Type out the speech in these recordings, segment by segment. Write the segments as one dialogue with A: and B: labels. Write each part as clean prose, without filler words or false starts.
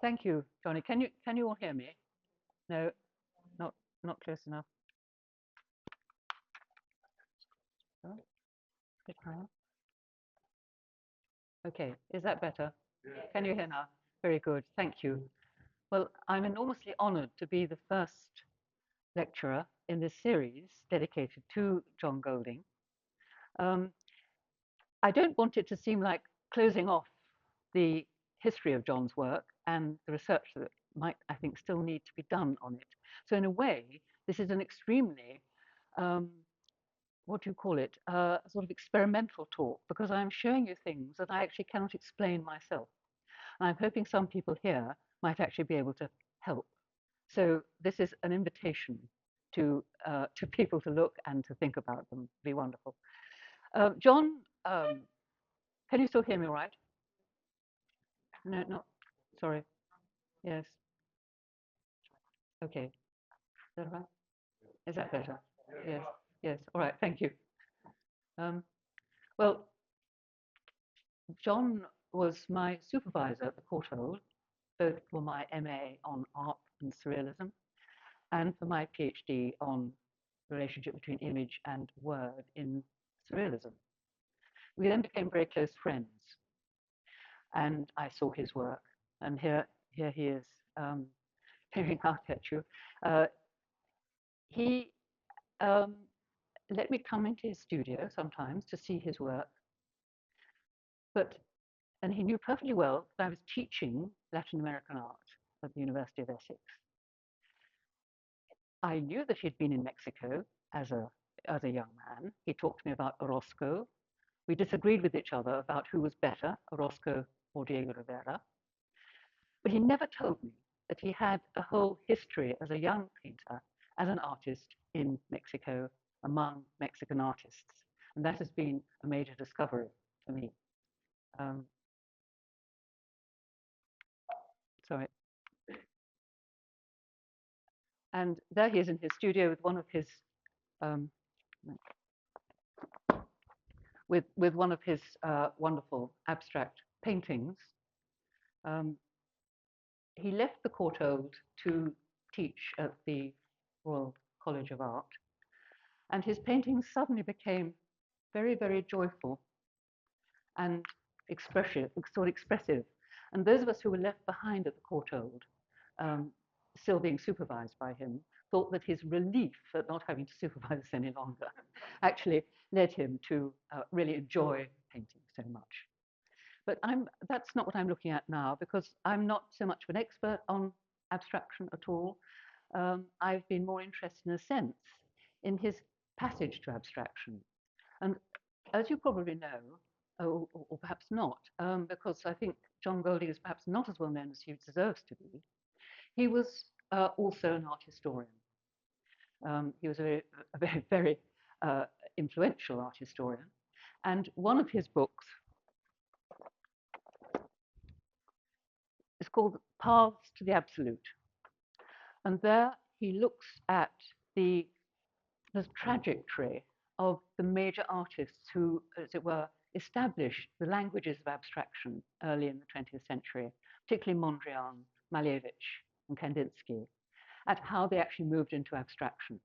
A: Thank you, Johnny. Can you all hear me? No, not close enough. Oh, bit higher. Okay, is that better? Can you hear now? Very good. Thank you. Well, I'm enormously honored to be the first lecturer in this series dedicated to John Golding. Um, I don't want it to seem like closing off the history of John's work and the research that might, I think, still need to be done on it. So in a way, this is an extremely, what do you call it, sort of experimental talk, because I'm showing you things that I actually cannot explain myself. And I'm hoping some people here might actually be able to help. So this is an invitation to people to look and to think about them. It'd be wonderful. John, can you still hear me all right? No, not, sorry. Yes. Okay. Is that right? Is that better? Yes. Yes. All right. Thank you. Um, well, John was my supervisor at the Courtauld, both for my MA on art and surrealism and for my PhD on the relationship between image and word in surrealism. We then became very close friends, and I saw his work. And here he is, peering out at you. He let me come into his studio sometimes to see his work, and he knew perfectly well that I was teaching Latin American art at the University of Essex. I knew that he'd been in Mexico as a young man. He talked to me about Orozco. We disagreed with each other about who was better, Orozco or Diego Rivera. But he never told me that he had a whole history as a young painter, as an artist in Mexico, among Mexican artists. And that has been a major discovery for me. Sorry. And there he is in his studio with one of his with one of his wonderful abstract paintings. He left the Courtauld to teach at the Royal College of Art, and his paintings suddenly became very, very joyful and expressive. And those of us who were left behind at the Courtauld, still being supervised by him, thought that his relief at not having to supervise us any longer actually led him to really enjoy painting so much. But that's not what I'm looking at now, because I'm not so much of an expert on abstraction at all. I've been more interested, in a sense, in his passage to abstraction. And as you probably know, or perhaps not, because I think John Golding is perhaps not as well known as he deserves to be, he was also an art historian. He was a very, very influential art historian. And one of his books is called Paths to the Absolute. And there he looks at the trajectory of the major artists who, as it were, established the languages of abstraction early in the 20th century, particularly Mondrian, Malevich, and Kandinsky, at how they actually moved into abstraction.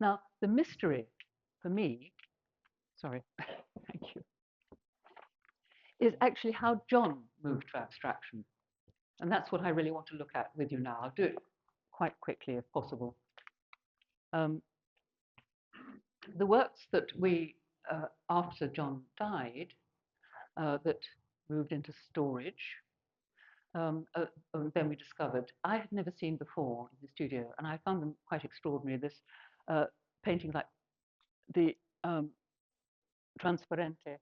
A: Now, the mystery for me, sorry, thank you, is actually how John moved to abstraction. And that's what I really want to look at with you now. I'll do it quite quickly if possible. The works that we, after John died, that moved into storage, then we discovered, I had never seen before in the studio, and I found them quite extraordinary. This painting like the Transparente,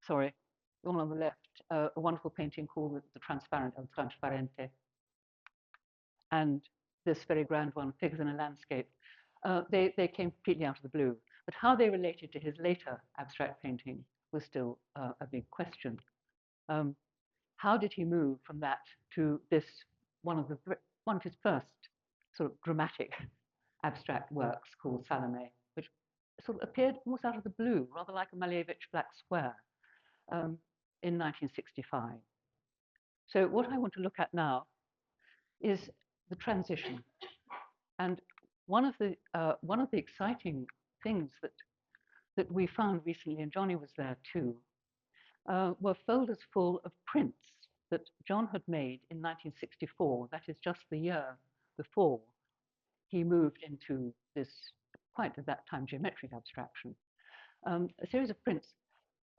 A: sorry, the one on the left, a wonderful painting called the Transparent, El Transparente, and this very grand one, Figures in a Landscape. They came completely out of the blue, but how they related to his later abstract painting was still a big question. How did he move from that to this, one of his first sort of dramatic abstract works called Salome, which sort of appeared almost out of the blue, rather like a Malevich black square, in 1965. So what I want to look at now is the transition. And one of the exciting things that we found recently, and Johnny was there too, were folders full of prints that John had made in 1964. That is just the year before he moved into this, quite at that time, geometric abstraction. A series of prints,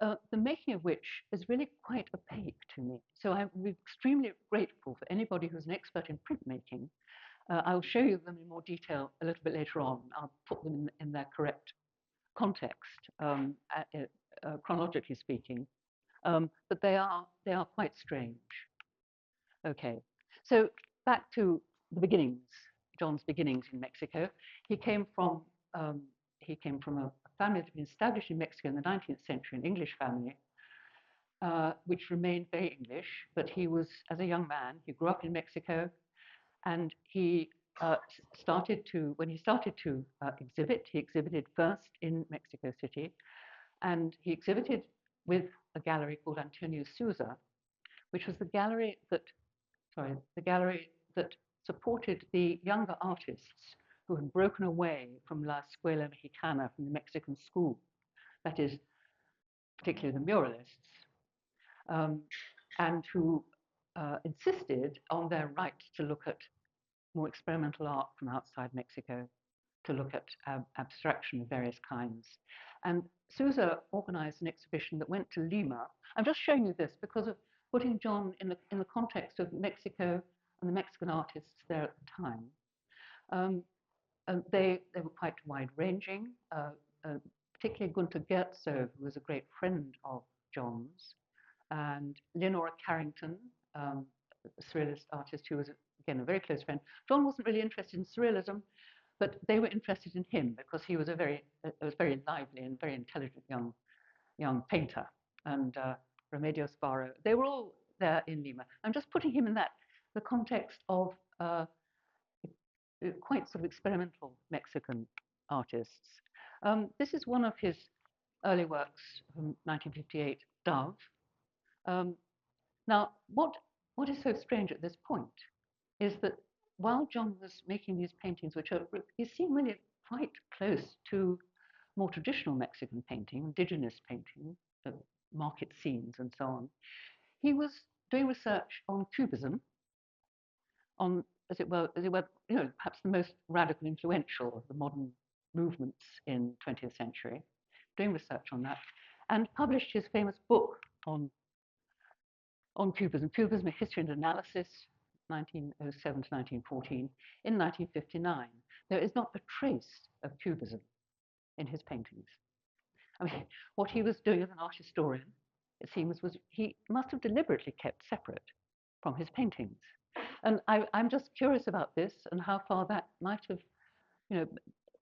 A: the making of which is really quite opaque to me. So I'm extremely grateful for anybody who's an expert in printmaking. I'll show you them in more detail a little bit later on. I'll put them in their correct context, chronologically speaking. But they are quite strange. Okay, so back to the beginnings, John's beginnings in Mexico. He came from a family that had been established in Mexico in the 19th century, an English family, which remained very English. But he was, as a young man, he grew up in Mexico, and he when he started to exhibit, he exhibited first in Mexico City, and he exhibited with a gallery called Antonio Sousa, which was the gallery that supported the younger artists who had broken away from La Escuela Mexicana, from the Mexican school, that is, particularly the muralists, and who insisted on their right to look at more experimental art from outside Mexico, to look at abstraction of various kinds. And Sousa organized an exhibition that went to Lima. I'm just showing you this because of putting John in the context of Mexico and the Mexican artists there at the time. And they were quite wide-ranging, particularly Gunter Gerzo, who was a great friend of John's, and Leonora Carrington, a surrealist artist who was, again, a very close friend. John wasn't really interested in surrealism, but they were interested in him because he was a very lively and very intelligent young painter. And Remedios Varo, they were all there in Lima. I'm just putting him in the context of quite sort of experimental Mexican artists. This is one of his early works from 1958, Dove. Now, what is so strange at this point is that while John was making these paintings, they seem really quite close to more traditional Mexican painting, indigenous painting, market scenes and so on, he was doing research on cubism, on, as it were, perhaps the most radical, influential of the modern movements in 20th century, doing research on that, and published his famous book on Cubism, A History and Analysis, 1907 to 1914, in 1959. There is not a trace of Cubism in his paintings. I mean, what he was doing as an art historian, it seems, was he must have deliberately kept separate from his paintings. And I'm just curious about this and how far that might have,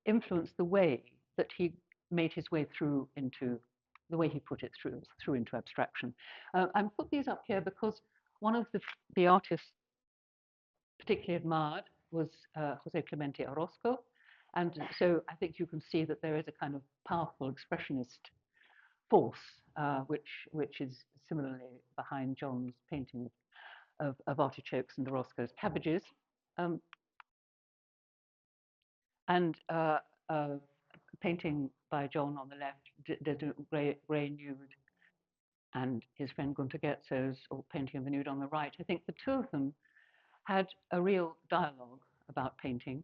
A: influenced the way that he made his way through into the way he put it through into abstraction. I put these up here because one of the artists particularly admired was Jose Clemente Orozco. And so I think you can see that there is a kind of powerful expressionist force, which is similarly behind John's painting of artichokes and Orozco's cabbages. And painting by John on the left, there's a grey nude, and his friend Gunter Gerzo's painting of the nude on the right. I think the two of them had a real dialogue about painting,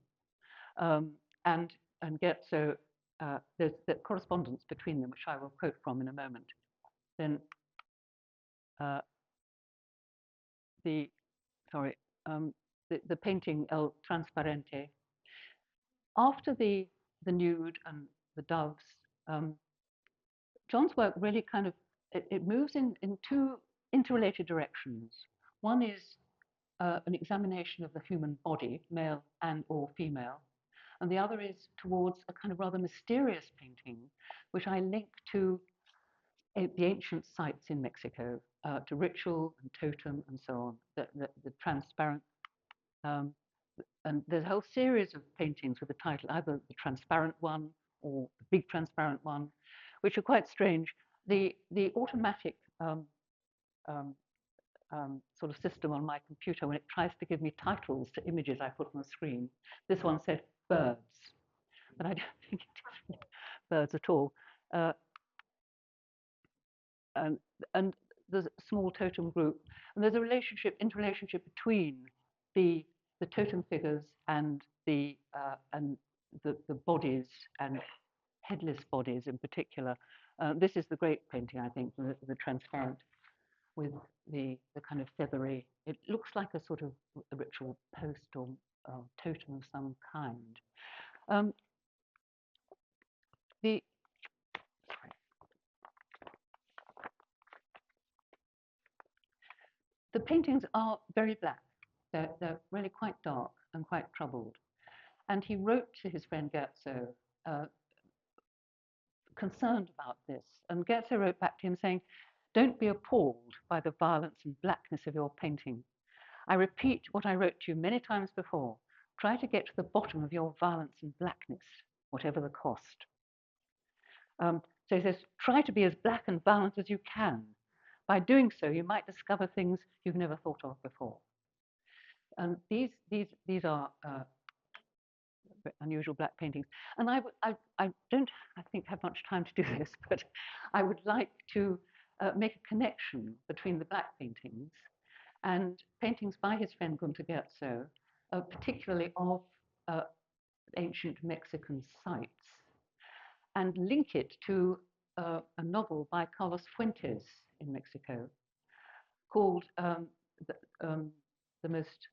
A: and Gerzo, there's the correspondence between them, which I will quote from in a moment. Then the painting El Transparente. After the nude and the doves, John's work really kind of it moves in two interrelated directions. One is an examination of the human body, male and or female, and the other is towards a kind of rather mysterious painting, which I link to the ancient sites in Mexico, to ritual and totem and so on, the transparent. And there's a whole series of paintings with the title, either the transparent one or the big transparent one, which are quite strange. The automatic sort of system on my computer when it tries to give me titles to images I put on the screen. This one said birds, but I don't think it is birds at all. And there's a small totem group, and there's a interrelationship between the totem figures and the bodies, and headless bodies in particular. This is the great painting, I think, the transparent with the kind of feathery. It looks like a sort of a ritual post or totem of some kind. The paintings are very black. They're really quite dark and quite troubled. And he wrote to his friend Goetze, concerned about this. And Goetze wrote back to him saying, "Don't be appalled by the violence and blackness of your painting. I repeat what I wrote to you many times before. Try to get to the bottom of your violence and blackness, whatever the cost." So he says, try to be as black and violent as you can. By doing so, you might discover things you've never thought of before. And these are unusual black paintings. And I don't, I think, have much time to do this, but I would like to make a connection between the black paintings and paintings by his friend Gunter Goetze, particularly of ancient Mexican sites, and link it to a novel by Carlos Fuentes in Mexico called the most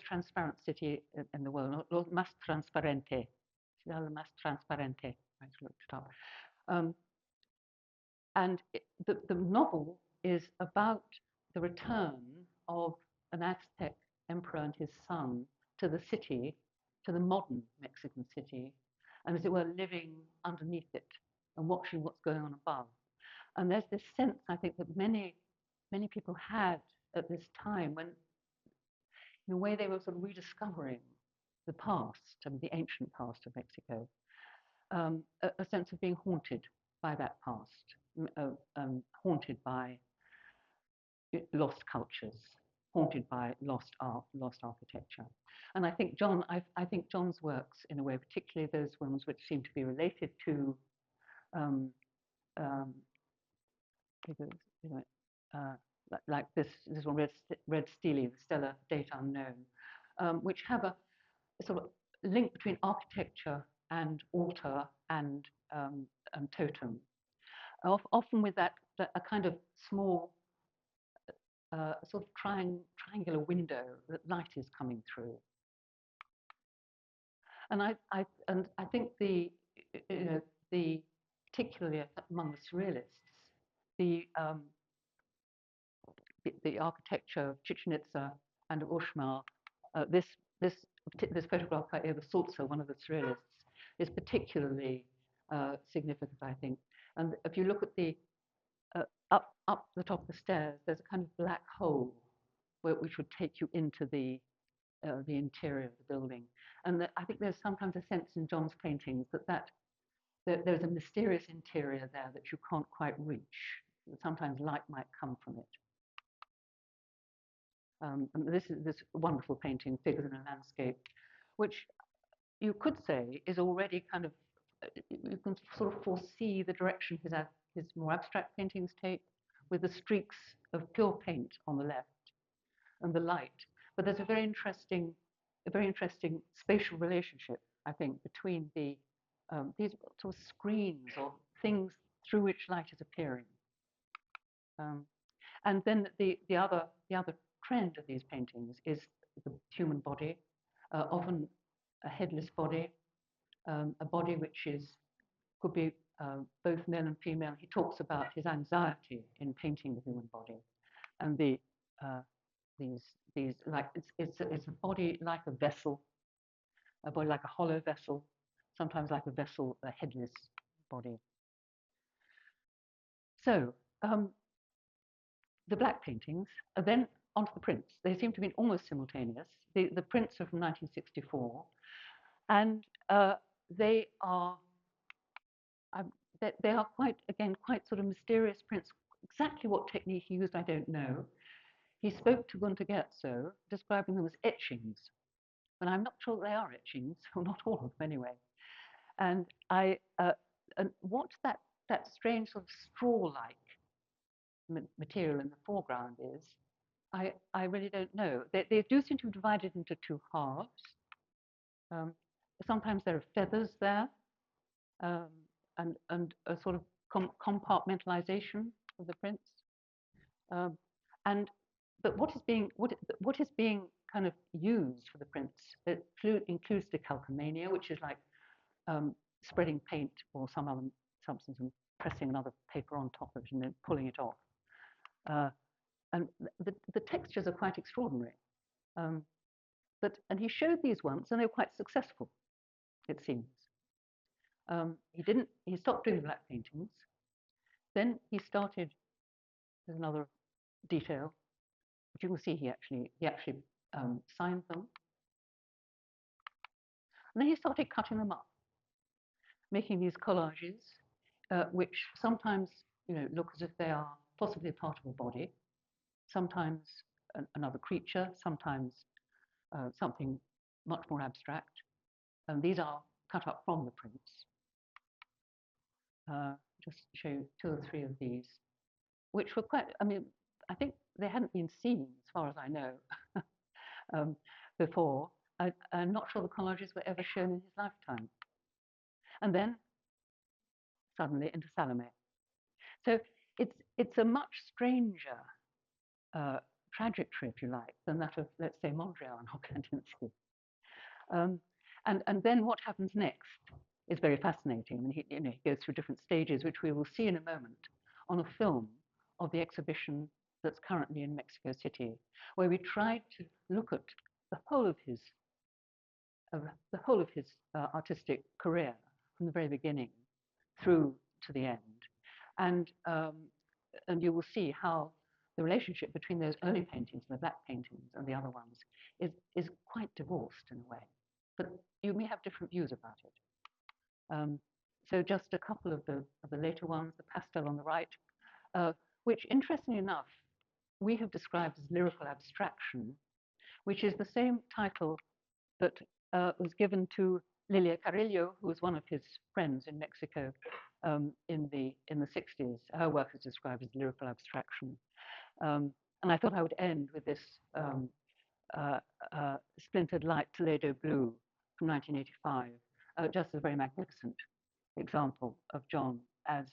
A: transparent city in the world, Lo Más Transparente. Ciudad Más Transparente. I looked it up. And the novel is about the return of an Aztec emperor and his son to the city, to the modern Mexican city, and as it were, living underneath it and watching what's going on above. And there's this sense, I think, that many people had at this time when, in a way, they were sort of rediscovering the past, the ancient past of Mexico, a sense of being haunted by that past, haunted by lost cultures, haunted by lost art, lost architecture. And I think I think John's works, in a way, particularly those ones which seem to be related to figures, like this one, Red Stele, the Stella Date Unknown, which have a sort of link between architecture and altar and totem, often with that a kind of small sort of triangular window that light is coming through. And I think the particularly among the surrealists, the architecture of Chichen Itza and of Uxmal, this photograph by Eva Sulzer, one of the surrealists, is particularly significant, I think. And if you look at the up the top of the stairs, there's a kind of black hole which would take you into the interior of the building. And I think there's sometimes a sense in John's paintings that there's a mysterious interior there that you can't quite reach. Sometimes light might come from it. And this is this wonderful painting, Figures in a Landscape, which you could say is already kind of, you can sort of foresee the direction his more abstract paintings take, with the streaks of pure paint on the left and the light. But there's a very interesting spatial relationship, I think, between these sort of screens or things through which light is appearing. And then the other trend of these paintings is the human body, often a headless body, a body which could be both male and female. He talks about his anxiety in painting the human body, and these like it's a body like a vessel, a body like a hollow vessel, sometimes like a vessel, a headless body. So the black paintings are then onto the prints. They seem to be almost simultaneous. The prints are from 1964, and they are quite sort of mysterious prints, exactly what technique he used, I don't know. He spoke to Gunter, describing them as etchings, and I'm not sure they are etchings, or not all of them anyway. And and what that strange sort of straw-like material in the foreground is, I really don't know. They do seem to be divided into two halves. Sometimes there are feathers there, and a sort of compartmentalization of the prints. But what is being kind of used for the prints, it includes decalcomania, which is like spreading paint or some other substance and pressing another paper on top of it and then pulling it off. And the textures are quite extraordinary. And he showed these once, and they were quite successful, it seems. He stopped doing black paintings. Then he started, there's another detail, but you can see he actually signed them. And then he started cutting them up, making these collages, which sometimes look as if they are possibly a part of a body, sometimes another creature, sometimes something much more abstract. And these are cut up from the prints. Just show you 2 or 3 of these, which were quite, I think they hadn't been seen, as far as I know, before. I'm not sure the collages were ever shown in his lifetime. And then, suddenly, into Salome. So it's a much stranger trajectory, if you like, than that of, let's say, Mondrian or Kandinsky. And then what happens next is very fascinating. And he goes through different stages, which we will see in a moment on a film of the exhibition that's currently in Mexico City, where we tried to look at the whole of his artistic career from the very beginning through to the end, and you will see how the relationship between those early paintings, the black paintings, and the other ones is quite divorced in a way. But you may have different views about it. So just a couple of the later ones, the pastel on the right, which, interestingly enough, we have described as lyrical abstraction, which is the same title that was given to Lilia Carrillo, who was one of his friends in Mexico in the 60s. Her work is described as lyrical abstraction. And I thought I would end with this Splintered Light Toledo Blue from 1985, just a very magnificent example of John as,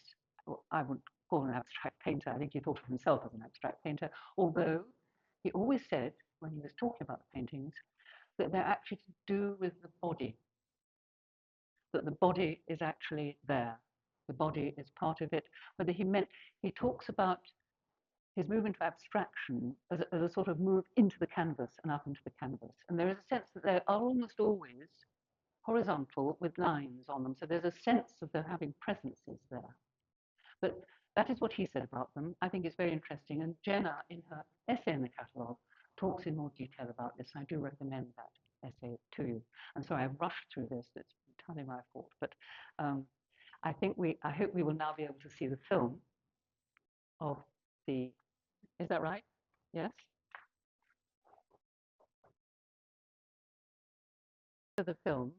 A: well, I wouldn't call an abstract painter. I think he thought of himself as an abstract painter, although he always said, when he was talking about the paintings, that they're actually to do with the body, that the body is actually there. The body is part of it. Whether he talks about his movement to abstraction as a sort of move into the canvas and up into the canvas. And there is a sense that they are almost always horizontal with lines on them. So there's a sense of them having presences there. But that is what he said about them. I think it's very interesting. And Jenna, in her essay in the catalogue, talks in more detail about this. I do recommend that essay to you. And so I've rushed through this. It's entirely my fault. But I hope we will now be able to see the film of the, is that right? Yes? For the film,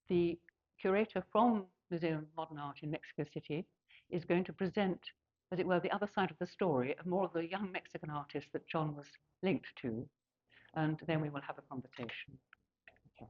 A: the curator from Museum of Modern Art in Mexico City is going to present, as it were, the other side of the story of more of the young Mexican artists that John was linked to, and then we will have a conversation. Okay.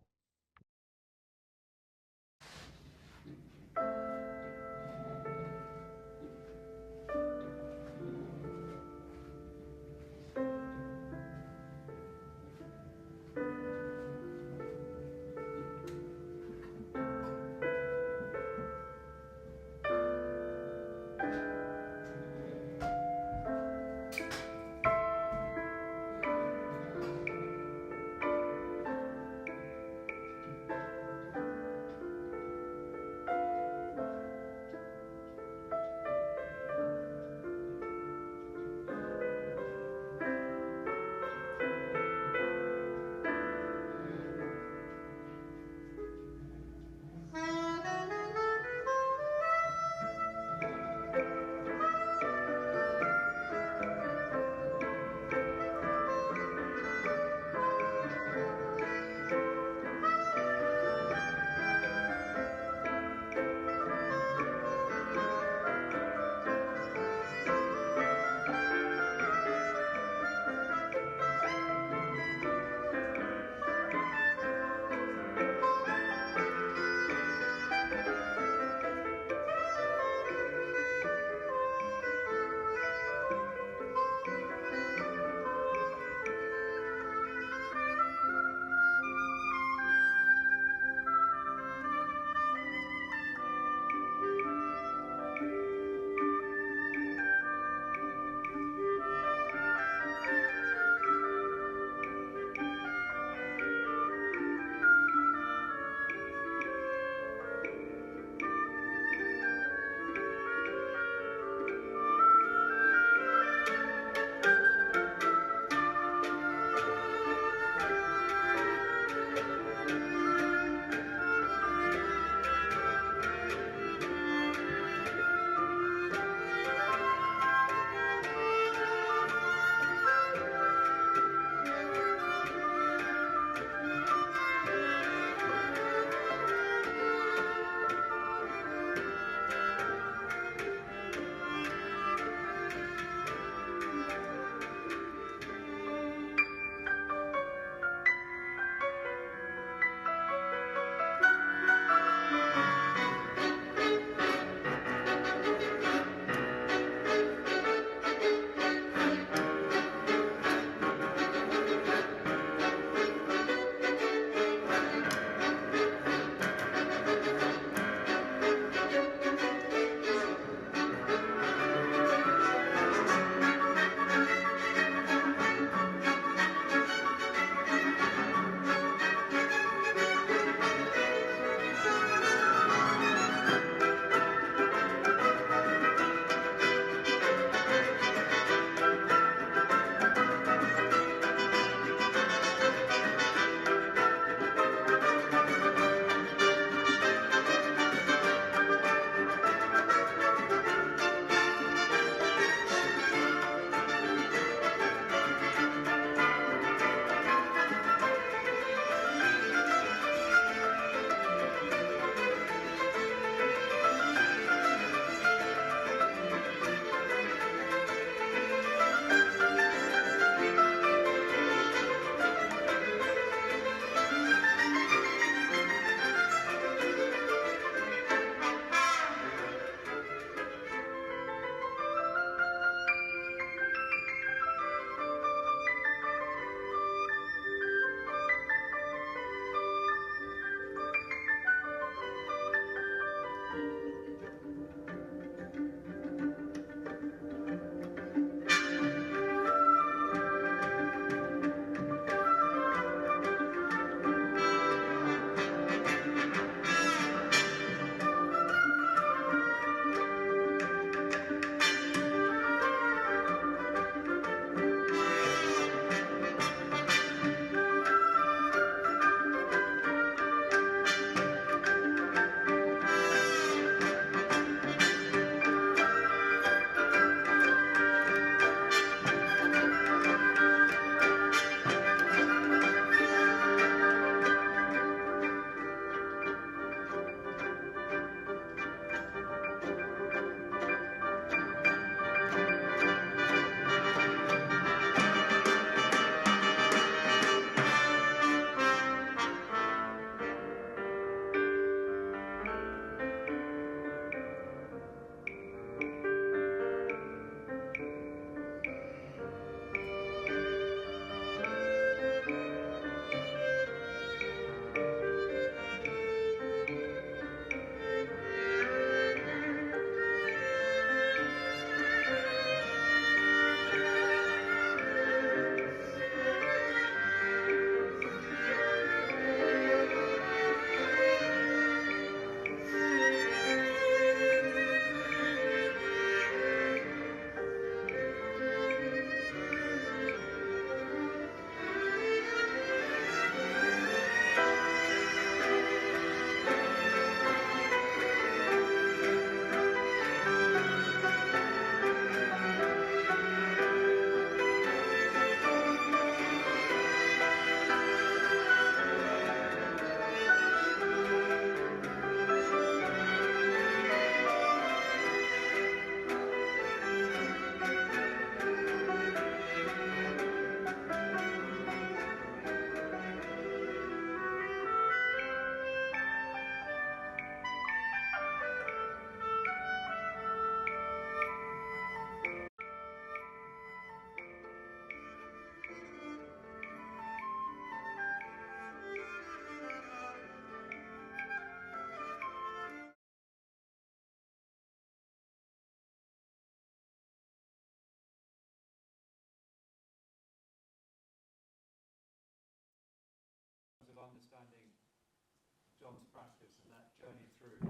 B: journey through that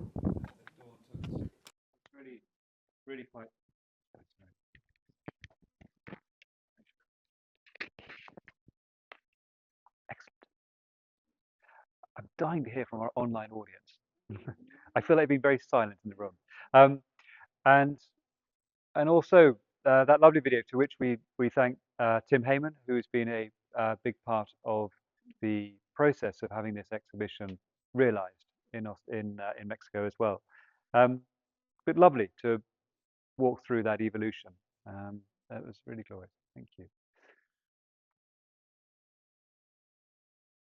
B: Dawn took us. It's really quite fascinating. Excellent. I'm dying to hear from our online audience. I feel like being very silent in the room. And and also that lovely video to which we thank Tim Heyman, who has been a big part of the process of having this exhibition realized in Mexico as well. But lovely to walk through that evolution. That was really glorious. Thank you.